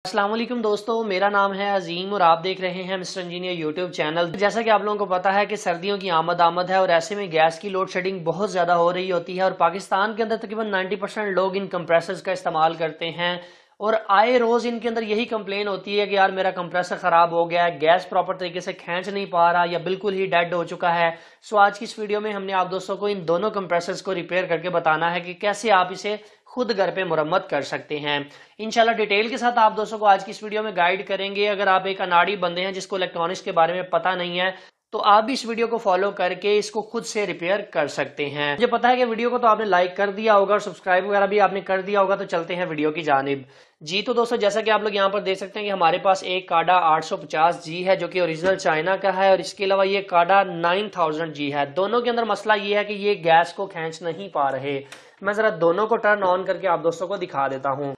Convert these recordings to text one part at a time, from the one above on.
अस्सलाम वालेकुम दोस्तों, मेरा नाम है अजीम और आप देख रहे हैं मिस्टर इंजीनियर यूट्यूब चैनल। जैसा कि आप लोगों को पता है कि सर्दियों की आमद है और ऐसे में गैस की लोड शेडिंग बहुत ज़्यादा हो रही होती है और पाकिस्तान के अंदर तकरीबन 90% लोग इन कंप्रेसर्स का इस्तेमाल करते हैं और आए रोज़ इनके अंदर यही कंप्लेन होती है कि यार मेरा कंप्रेसर ख़राब हो गया है, गैस प्रॉपर तरीके से खींच नहीं पा रहा या बिल्कुल ही डेड हो चुका है। सो आज की इस वीडियो में हमने आप दोस्तों को इन दोनों कंप्रेसर्स को रिपेयर करके बताना है कि कैसे आप इसे खुद घर पे मुरम्मत कर सकते हैं। इंशाल्लाह डिटेल के साथ आप दोस्तों को आज की इस वीडियो में गाइड करेंगे। अगर आप एक अनाड़ी बंदे हैं जिसको इलेक्ट्रॉनिक्स के बारे में पता नहीं है तो आप भी इस वीडियो को फॉलो करके इसको खुद से रिपेयर कर सकते हैं। मुझे पता है कि वीडियो को तो आपने लाइक कर दिया होगा और सब्सक्राइब वगैरह भी आपने कर दिया होगा, तो चलते हैं वीडियो की जानिब। जी तो दोस्तों, जैसा कि आप लोग यहाँ पर देख सकते हैं कि हमारे पास एक काडा 850G है जो कि ओरिजिनल चाइना का है और इसके अलावा ये काडा 9000G है। दोनों के अंदर मसला ये है कि ये गैस को खींच नहीं पा रहे। मैं जरा दोनों को टर्न ऑन करके आप दोस्तों को दिखा देता हूँ।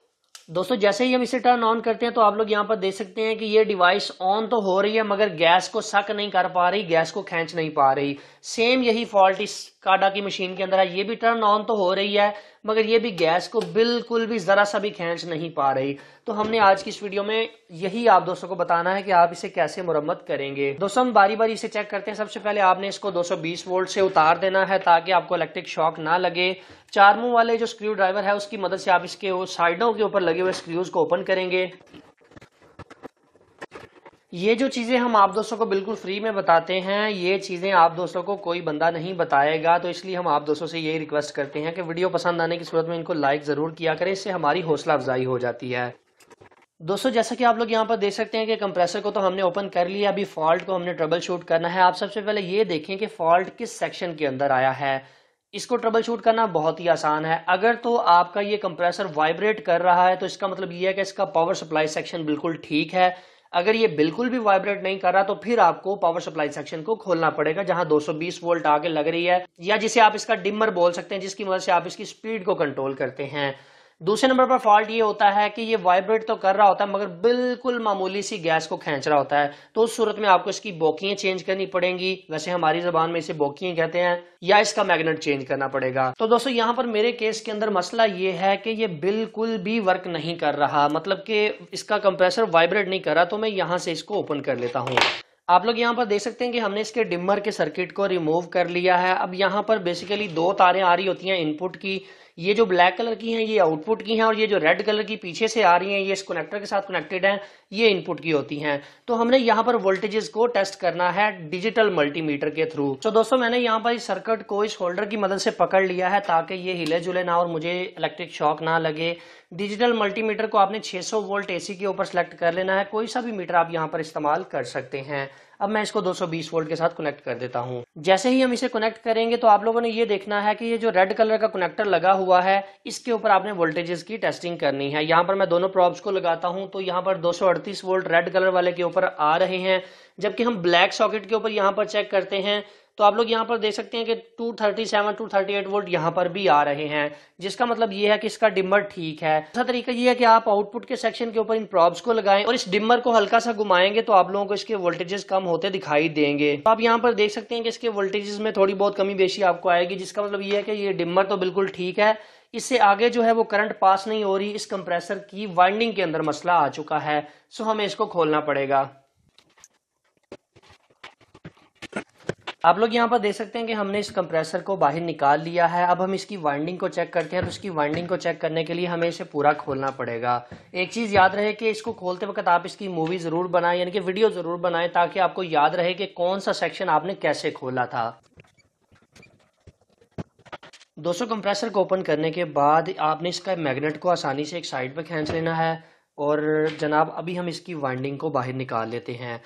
दोस्तों जैसे ही हम इसे टर्न ऑन करते हैं तो आप लोग यहाँ पर देख सकते हैं कि ये डिवाइस ऑन तो हो रही है मगर गैस को सक नहीं कर पा रही, गैस को खींच नहीं पा रही। सेम यही फॉल्ट इस काडा की मशीन के अंदर है। ये भी टर्न ऑन तो हो रही है मगर ये भी गैस को बिल्कुल भी जरा सा भी खींच नहीं पा रही। तो हमने आज की इस वीडियो में यही आप दोस्तों को बताना है कि आप इसे कैसे मुरम्मत करेंगे। दोस्तों हम बारी बारी इसे चेक करते हैं। सबसे पहले आपने इसको 220 वोल्ट से उतार देना है ताकि आपको इलेक्ट्रिक शॉक ना लगे। चार मुंह वाले जो स्क्रू ड्राइवर है उसकी मदद से आप इसके साइडों के ऊपर लगे हुए स्क्रूज को ओपन करेंगे। ये जो चीजें हम आप दोस्तों को बिल्कुल फ्री में बताते हैं, ये चीजें आप दोस्तों को कोई बंदा नहीं बताएगा, तो इसलिए हम आप दोस्तों से यही रिक्वेस्ट करते हैं कि वीडियो पसंद आने की सूरत में इनको लाइक जरूर किया करें, इससे हमारी हौसला अफजाई हो जाती है। दोस्तों जैसा कि आप लोग यहाँ पर देख सकते हैं कि कंप्रेसर को तो हमने ओपन कर लिया, अभी फॉल्ट को हमने ट्रबल शूट करना है। आप सबसे पहले ये देखें कि फॉल्ट किस सेक्शन के अंदर आया है। इसको ट्रबल शूट करना बहुत ही आसान है। अगर तो आपका ये कंप्रेसर वाइब्रेट कर रहा है तो इसका मतलब ये है कि इसका पावर सप्लाई सेक्शन बिल्कुल ठीक है। अगर ये बिल्कुल भी वाइब्रेट नहीं कर रहा तो फिर आपको पावर सप्लाई सेक्शन को खोलना पड़ेगा जहां 220 वोल्ट आगे लग रही है, या जिसे आप इसका डिमर बोल सकते हैं, जिसकी मदद से आप इसकी स्पीड को कंट्रोल करते हैं। दूसरे नंबर पर फॉल्ट ये होता है कि ये वाइब्रेट तो कर रहा होता है मगर बिल्कुल मामूली सी गैस को खींच रहा होता है। तो उस सूरत में आपको इसकी बोकियां चेंज करनी पड़ेंगी, वैसे हमारी जबान में इसे बोकियां कहते हैं, या इसका मैग्नेट चेंज करना पड़ेगा। तो दोस्तों यहाँ पर मेरे केस के अंदर मसला ये है कि ये बिल्कुल भी वर्क नहीं कर रहा, मतलब कि इसका कंप्रेसर वाइब्रेट नहीं कर रहा। तो मैं यहाँ से इसको ओपन कर लेता हूँ। आप लोग यहाँ पर देख सकते हैं कि हमने इसके डिमर के सर्किट को रिमूव कर लिया है। अब यहाँ पर बेसिकली दो तारें आ रही होती हैं इनपुट की, ये जो ब्लैक कलर की हैं ये आउटपुट की हैं और ये जो रेड कलर की पीछे से आ रही हैं ये इस कनेक्टर के साथ कनेक्टेड हैं, ये इनपुट की होती हैं। तो हमने यहाँ पर वोल्टेजेस को टेस्ट करना है डिजिटल मल्टीमीटर के थ्रू। तो दोस्तों मैंने यहाँ पर इस सर्किट को इस होल्डर की मदद से पकड़ लिया है ताकि ये हिले जुले ना और मुझे इलेक्ट्रिक शॉक ना लगे। डिजिटल मल्टीमीटर को आपने 600 वोल्ट एसी के ऊपर सेलेक्ट कर लेना है। कोई सा भी मीटर आप यहाँ पर इस्तेमाल कर सकते हैं। अब मैं इसको 220 वोल्ट के साथ कनेक्ट कर देता हूं। जैसे ही हम इसे कनेक्ट करेंगे तो आप लोगों ने ये देखना है कि ये जो रेड कलर का कनेक्टर लगा हुआ है इसके ऊपर आपने वोल्टेजेस की टेस्टिंग करनी है। यहाँ पर मैं दोनों प्रॉब्स को लगाता हूं तो यहाँ पर 238 वोल्ट रेड कलर वाले के ऊपर आ रहे हैं, जबकि हम ब्लैक सॉकेट के ऊपर यहाँ पर चेक करते हैं तो आप लोग यहाँ पर देख सकते हैं कि 237 238 वोल्ट यहाँ पर भी आ रहे हैं, जिसका मतलब ये है कि इसका डिमर ठीक है। दूसरा तरीका ये है कि आप आउटपुट के सेक्शन के ऊपर इन प्रॉब्स को लगाएं और इस डिमर को हल्का सा घुमाएंगे तो आप लोगों को इसके वोल्टेजेस कम होते दिखाई देंगे। तो आप यहाँ पर देख सकते हैं कि इसके वोल्टेजेस में थोड़ी बहुत कमी बेशी आपको आएगी, जिसका मतलब ये है कि ये डिमर तो बिल्कुल ठीक है, इससे आगे जो है वो करंट पास नहीं हो रही, इस कंप्रेसर की वाइंडिंग के अंदर मसला आ चुका है। सो हमें इसको खोलना पड़ेगा। आप लोग यहाँ पर देख सकते हैं कि हमने इस कंप्रेसर को बाहर निकाल लिया है। अब हम इसकी वाइंडिंग को चेक करते हैं। तो इसकी वाइंडिंग को चेक करने के लिए हमें इसे पूरा खोलना पड़ेगा। एक चीज याद रहे कि इसको खोलते वक्त आप इसकी मूवी जरूर बनाएं, यानी कि वीडियो जरूर बनाएं, ताकि आपको याद रहे कि कौन सा सेक्शन आपने कैसे खोला था। दोस्तों कंप्रेसर को ओपन करने के बाद आपने इसका मैग्नेट को आसानी से एक साइड पर खींच लेना है और जनाब अभी हम इसकी वाइंडिंग को बाहर निकाल लेते हैं।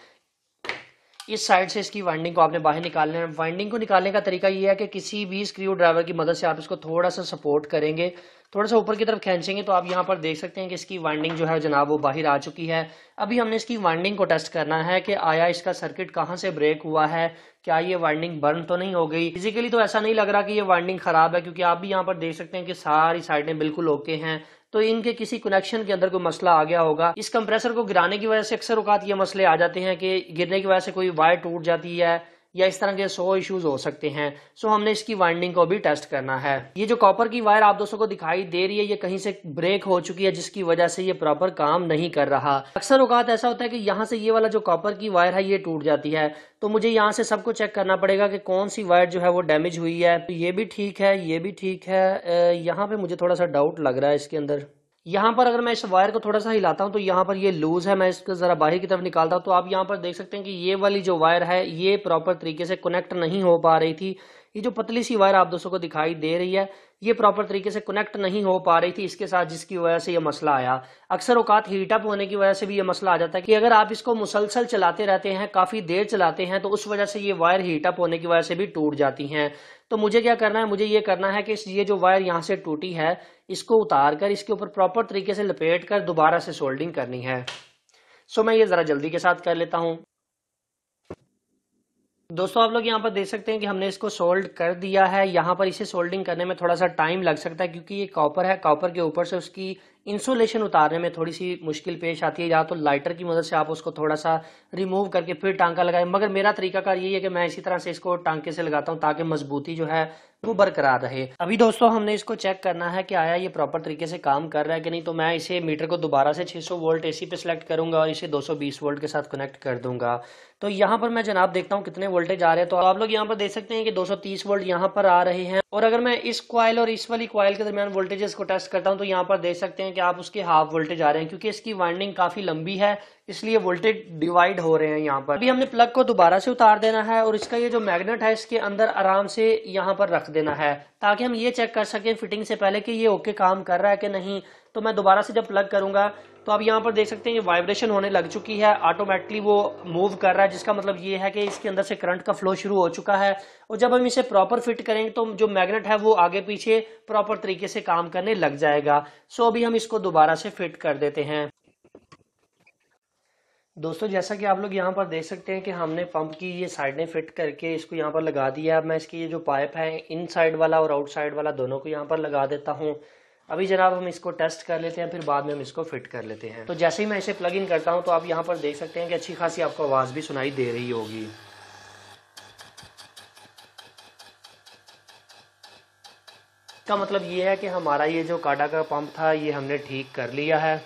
इस साइड से इसकी वाइंडिंग को आपने बाहर निकालना है। वाइंडिंग को निकालने का तरीका ये है कि किसी भी स्क्रू ड्राइवर की मदद से आप इसको थोड़ा सा सपोर्ट करेंगे, थोड़ा सा ऊपर की तरफ खींचेंगे तो आप यहाँ पर देख सकते हैं कि इसकी वाइंडिंग जो है जनाब वो बाहर आ चुकी है। अभी हमने इसकी वाइंडिंग को टेस्ट करना है कि आया इसका सर्किट कहाँ से ब्रेक हुआ है, क्या ये वाइंडिंग बर्न तो नहीं हो गई। फिजिकली तो ऐसा नहीं लग रहा कि ये वाइंडिंग खराब है, क्योंकि आप भी यहाँ पर देख सकते हैं कि सारी साइडें बिल्कुल ओके हैं। तो इनके किसी कनेक्शन के अंदर कोई मसला आ गया होगा। इस कंप्रेसर को गिराने की वजह से अक्सर औकात ये मसले आ जाते हैं कि गिरने की वजह से कोई वायर टूट जाती है या इस तरह के 100 इश्यूज हो सकते हैं। सो हमने इसकी वाइंडिंग को भी टेस्ट करना है। ये जो कॉपर की वायर आप दोस्तों को दिखाई दे रही है, ये कहीं से ब्रेक हो चुकी है, जिसकी वजह से ये प्रॉपर काम नहीं कर रहा। अक्सर औकात ऐसा होता है कि यहाँ से ये वाला जो कॉपर की वायर है ये टूट जाती है, तो मुझे यहाँ से सबको चेक करना पड़ेगा कि कौन सी वायर जो है वो डैमेज हुई है। तो ये भी ठीक है, ये भी ठीक है, यहाँ पे मुझे थोड़ा सा डाउट लग रहा है इसके अंदर। यहाँ पर अगर मैं इस वायर को थोड़ा सा हिलाता हूँ तो यहाँ पर ये लूज है, मैं इसको जरा बाहर की तरफ निकालता हूँ तो आप यहाँ पर देख सकते हैं कि ये वाली जो वायर है ये प्रॉपर तरीके से कनेक्ट नहीं हो पा रही थी। ये जो पतली सी वायर आप दोस्तों को दिखाई दे रही है ये प्रॉपर तरीके से कनेक्ट नहीं हो पा रही थी इसके साथ, जिसकी वजह से ये मसला आया। अक्सर औकात हीट अप होने की वजह से भी ये मसला आ जाता है कि अगर आप इसको मुसलसल चलाते रहते हैं, काफी देर चलाते हैं, तो उस वजह से ये वायर हीट अप होने की वजह से भी टूट जाती हैं। तो मुझे क्या करना है, मुझे ये करना है कि ये जो वायर यहाँ से टूटी है इसको उतार कर इसके ऊपर प्रॉपर तरीके से लपेट कर दोबारा से सोल्डिंग करनी है। सो मैं ये जरा जल्दी के साथ कर लेता हूँ। दोस्तों आप लोग यहाँ पर देख सकते हैं कि हमने इसको सोल्ड कर दिया है। यहाँ पर इसे सोल्डिंग करने में थोड़ा सा टाइम लग सकता है क्योंकि ये कॉपर है, कॉपर के ऊपर से उसकी इंसुलेशन उतारने में थोड़ी सी मुश्किल पेश आती है। या तो लाइटर की मदद से आप उसको थोड़ा सा रिमूव करके फिर टांका लगाएं, मगर मेरा तरीकाकार यही है कि मैं इसी तरह से इसको टांके से लगाता हूँ ताकि मजबूती जो है वो बरकरार रहे। अभी दोस्तों हमने इसको चेक करना है कि आया ये प्रॉपर तरीके से काम कर रहा है कि नहीं। तो मैं इसे मीटर को दोबारा से 600 वोल्ट एसी पे सिलेक्ट करूंगा और इसे 220 वोल्ट के साथ कनेक्ट कर दूंगा। तो यहाँ पर मैं जनाब देखता हूँ कितने वोल्टेज आ रहे हैं। तो आप लोग यहाँ पर देख सकते हैं कि 230 वोल्ट यहाँ पर आ रहे हैं। और अगर मैं इस कॉइल और इस वाली कॉइल के दरमियान वोल्टेजेस को टेस्ट करता हूँ तो यहाँ पर देख सकते हैं कि आप उसके हाफ वोल्टेज आ रहे हैं, क्योंकि इसकी वाइंडिंग काफी लंबी है इसलिए वोल्टेज डिवाइड हो रहे हैं यहाँ पर। अभी हमने प्लग को दोबारा से उतार देना है और इसका ये जो मैग्नेट है इसके अंदर आराम से यहाँ पर रख देना है ताकि हम ये चेक कर सकें फिटिंग से पहले कि ये ओके काम कर रहा है कि नहीं। तो मैं दोबारा से जब प्लग करूंगा तो आप यहाँ पर देख सकते हैं ये वाइब्रेशन होने लग चुकी है, ऑटोमेटिकली वो मूव कर रहा है, जिसका मतलब ये है कि इसके अंदर से करंट का फ्लो शुरू हो चुका है। और जब हम इसे प्रॉपर फिट करेंगे तो जो मैग्नेट है वो आगे पीछे प्रॉपर तरीके से काम करने लग जाएगा। सो अभी हम इसको दोबारा से फिट कर देते हैं। दोस्तों जैसा कि आप लोग यहाँ पर देख सकते हैं कि हमने पंप की ये साइड ने फिट करके इसको यहाँ पर लगा दिया। अब मैं इसकी ये जो पाइप है इन साइड वाला और आउट साइड वाला दोनों को यहाँ पर लगा देता हूँ। अभी जनाब हम इसको टेस्ट कर लेते हैं, फिर बाद में हम इसको फिट कर लेते हैं। तो जैसे ही मैं इसे प्लग इन करता हूँ तो आप यहाँ पर देख सकते हैं कि अच्छी खासी आपको आवाज़ भी सुनाई दे रही होगी। इसका मतलब ये है कि हमारा ये जो काडा का पंप था ये हमने ठीक कर लिया है।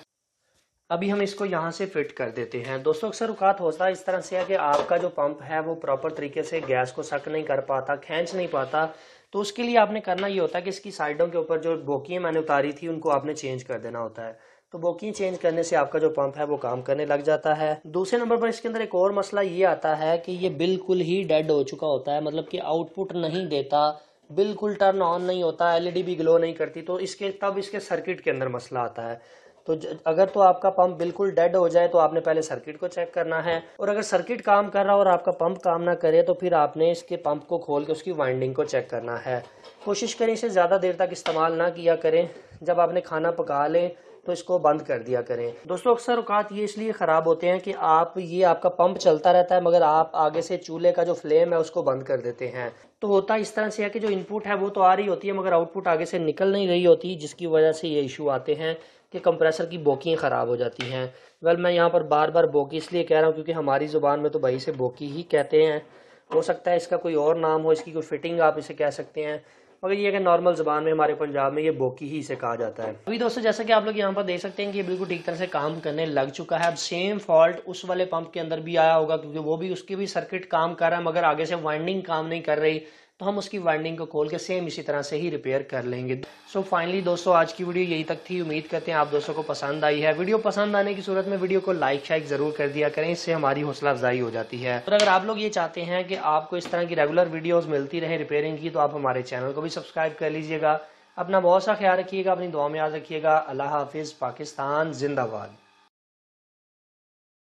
अभी हम इसको यहाँ से फिट कर देते हैं। दोस्तों अक्सर औकात होता है इस तरह से है कि आपका जो पंप है वो प्रॉपर तरीके से गैस को सक नहीं कर पाता, खींच नहीं पाता। तो उसके लिए आपने करना ये होता है कि इसकी साइडों के ऊपर जो बोकियाँ मैंने उतारी थी उनको आपने चेंज कर देना होता है। तो बोकी चेंज करने से आपका जो पंप है वो काम करने लग जाता है। दूसरे नंबर पर इसके अंदर एक और मसला ये आता है कि ये बिल्कुल ही डेड हो चुका होता है, मतलब कि आउटपुट नहीं देता, बिल्कुल टर्न ऑन नहीं होता, एलईडी भी ग्लो नहीं करती। तो इसके सर्किट के अंदर मसला आता है। तो अगर तो आपका पंप बिल्कुल डेड हो जाए तो आपने पहले सर्किट को चेक करना है, और अगर सर्किट काम कर रहा हो और आपका पंप काम ना करे तो फिर आपने इसके पंप को खोल के उसकी वाइंडिंग को चेक करना है। कोशिश करें इसे ज़्यादा देर तक इस्तेमाल ना किया करें, जब आपने खाना पका लें तो इसको बंद कर दिया करें। दोस्तों अक्सर औकात ये इसलिए ख़राब होते हैं कि आपका पंप चलता रहता है मगर आप आगे से चूल्हे का जो फ्लेम है उसको बंद कर देते हैं। तो होता इस तरह से है कि जो इनपुट है वो तो आ रही होती है मगर आउटपुट आगे से निकल नहीं रही होती, जिसकी वजह से ये इशू आते हैं कि कंप्रेसर की बोकियाँ ख़राब हो जाती हैं। मैं यहाँ पर बार बार बोकी इसलिए कह रहा हूँ क्योंकि हमारी ज़ुबान में तो भाई से बोकी ही कहते हैं। हो सकता है इसका कोई और नाम हो, इसकी कोई फिटिंग आप इसे कह सकते हैं, मगर ये कि नॉर्मल ज़बान में हमारे पंजाब में ये बोकी ही इसे कहा जाता है। अभी दोस्तों जैसा कि आप लोग यहाँ पर देख सकते हैं कि ये बिल्कुल ठीक तरह से काम करने लग चुका है। अब सेम फॉल्ट उस वाले पंप के अंदर भी आया होगा क्योंकि वो भी उसकी भी सर्किट काम कर रहा है मगर आगे से वाइंडिंग काम नहीं कर रही, तो हम उसकी वाइंडिंग को खोल के सेम इसी तरह से ही रिपेयर कर लेंगे। सो फाइनली दोस्तों आज की वीडियो यही तक थी। उम्मीद करते हैं आप दोस्तों को पसंद आई है। वीडियो पसंद आने की सूरत में वीडियो को लाइक शाइक जरूर कर दिया करें, इससे हमारी हौसला अफजाई हो जाती है। और अगर आप लोग ये चाहते हैं कि आपको इस तरह की रेगुलर वीडियोस मिलती रहे रिपेयरिंग की, तो आप हमारे चैनल को भी सब्सक्राइब कर लीजिएगा। अपना बहुत सा ख्याल रखिएगा, अपनी दुआ में याद रखिएगा। अल्लाह हाफिज़। पाकिस्तान जिंदाबाद।